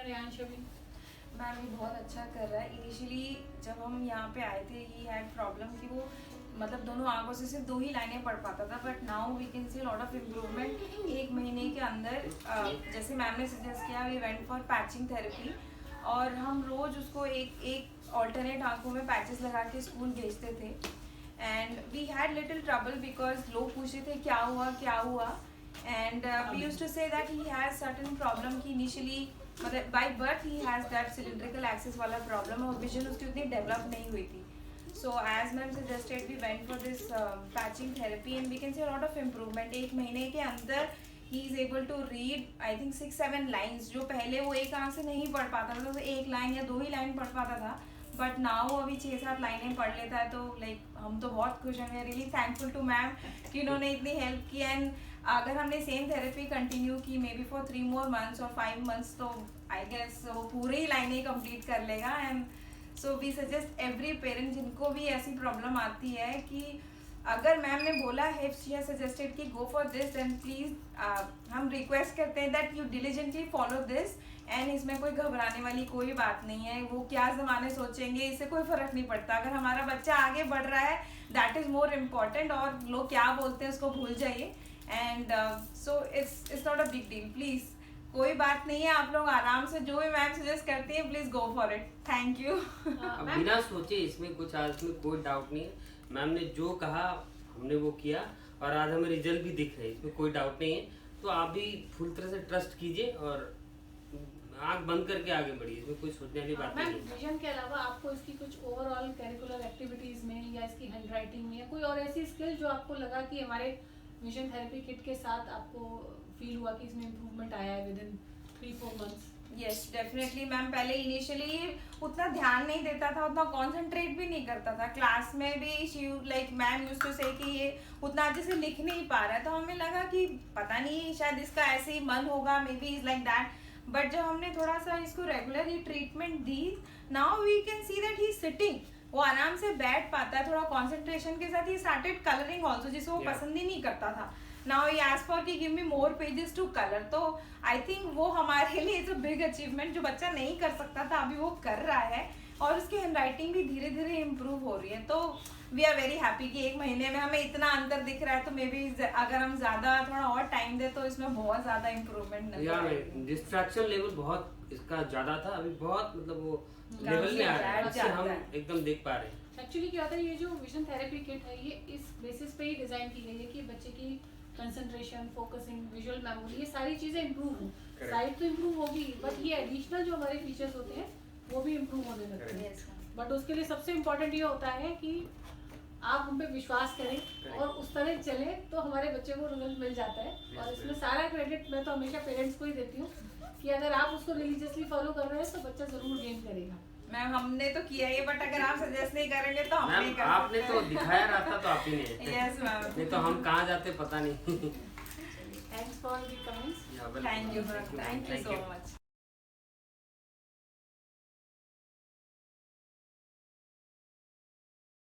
है रेयांश अभी? मैम ये बहुत अच्छा कर रहा है। इनिशियली जब हम यहाँ पे आए थे ही हैड प्रॉब्लम कि वो मतलब दोनों आंखों से सिर्फ 2 ही लाइनें पढ़ पाता था, but now we can see lot of improvement. 1 महीने के अंदर जैसे मैम ने सजेस्ट किया, we went for patching therapy, और हम रोज उसको एक ऑल्टरनेट आंखों में पैचेस लगा के स्कूल भेजते थे। And we had little trouble because लोग पूछ रहे थे क्या हुआ, and we used to say that he has certain problem कि इनिशियली मतलब बाय बर्थ ही हैज दैट सिलिंड्रिकल एक्सिस वाला प्रॉब्लम, और विजन उसकी उतनी डेवलप नहीं हुई थी। So as ma'am suggested we went for this patching therapy and we can see lot of improvement. 1 महीने के अंदर ही is able to read I think 6-7 lines, जो पहले वो एक आंख से नहीं पढ़ पाता था, तो 1 लाइन या 2 ही लाइन पढ़ पाता था, बट नाउ अभी 6-7 लाइनें पढ़ लेता है। तो लाइक हम तो बहुत खुश हैं, we are really thankful to ma'am कि उन्होंने इतनी हेल्प की। एंड अगर हमने सेम थेरेपी कंटिन्यू की may be for 3 more months और 5 months, तो आई गेस वो पूरी ही लाइनें कंप्लीट कर लेगा। And so we suggest every parent जिनको भी ऐसी प्रॉब्लम आती है कि अगर मैम ने बोला है, शी हैज सजेस्टेड कि go for this, then please हम रिक्वेस्ट करते हैं that you diligently follow this. And इसमें कोई घबराने वाली कोई बात नहीं है। वो क्या ज़माने सोचेंगे इससे कोई फ़र्क नहीं पड़ता। अगर हमारा बच्चा आगे बढ़ रहा है दैट इज़ मोर इम्पॉर्टेंट, और लोग क्या बोलते हैं उसको भूल जाइए। And so it's not a big deal. Please कोई बात नहीं है, आप लोग आराम से जो भी मैम सजेस्ट करती है please go for it. Thank you. बिना सोचे इसमें कुछ आज में कोई डाउट नहीं है। मैम ने जो कहा हमने वो किया, और आज हमें रिजल्ट भी दिख रहे हैं, इसमें कोई डाउट नहीं है। तो आप भी फुल तरह से ट्रस्ट कीजिए और आंख बंद करके आगे बढ़िए, इसमें कोई सोचने वाली बात नहीं है। विजन के अलावा आपको इसकी कुछ ओवरऑल करिकुलर एक्टिविटीज में या इसकी हैंड राइटिंग में या कोई और ऐसी स्किल जो आपको लगा कि हमारे विजन थेरेपी किट के साथ आपको फील हुआ कि इसमें इम्प्रूवमेंट आया है within 3-4 months? Yes definitely ma'am. पहले इनिशियली उतना ध्यान नहीं देता था, उतना कॉन्सेंट्रेट भी नहीं करता था। क्लास में भी she like ma'am used to say कि ये उतना अच्छे से लिख नहीं पा रहा है, तो हमें लगा कि पता नहीं शायद इसका ऐसे ही मन होगा, maybe is like that. But जब हमने थोड़ा सा इसको रेगुलर ही ट्रीटमेंट दी, now we can see that he sitting, वो आराम से बैठ पाता है, थोड़ा कॉन्सेंट्रेशन के साथ। ही स्टार्टेड कलरिंग ऑल्सो, जिसको वो पसंद ही नहीं करता था। नाउ ही आस्क फॉर कि give me more pages to colour. तो आई थिंक वो हमारे लिए इज अ बिग अचीवमेंट, जो बच्चा नहीं कर सकता था अभी वो कर रहा है, और उसकी हैंड राइटिंग भी धीरे धीरे इम्प्रूव हो रही है। तो वी आर वेरी हैप्पी कि 1 महीने में हमें इतना अंतर दिख रहा है। तो मे बी अगर हम ज्यादा थोड़ा और टाइम दे तो इसमें बहुत ज्यादा इम्प्रूवमेंट नजर आएगी। डिस्ट्रैक्शन लेवल बहुत इसका ज्यादा था, अभी बहुत मतलब वो लेवल में आ रहा है, इससे हम एकदम देख पा रहे हैं। एक्चुअली क्या होता है, ये जो विजन थेरेपी किट है ये इस बेसिस पे ही डिजाइन की गई है कि बच्चे की कंसंट्रेशन, फोकसिंग, विजुअल मेमोरी, ये सारी चीजें इंप्रूव हो। साइट तो इंप्रूव होगी, बट ये एडिशनल जो हमारे फीचर्स होते हैं वो भी इंप्रूव होने लगते हैं। बट उसके लिए सबसे इम्पोर्टेंट ये होता है कि आप हम पे विश्वास करें और उस तरह चले, तो हमारे बच्चे को रिजल्ट मिल जाता है। और इसमें सारा क्रेडिट मैं तो हमेशा पेरेंट्स को ही देती हूँ कि अगर आप उसको रिलीजियसली फॉलो कर रहे हैं तो बच्चा जरूर गेन करेगा। मैम हमने तो किया ही, बट अगर आप सजेस्ट नहीं करेंगे तो हम नहीं कर सकते। आपने तो दिखाया रास्ता, तो आप ही ने। Yes ma'am. नहीं तो हम कहाँ जाते पता नहीं। Thanks for the comments. Thank you so much.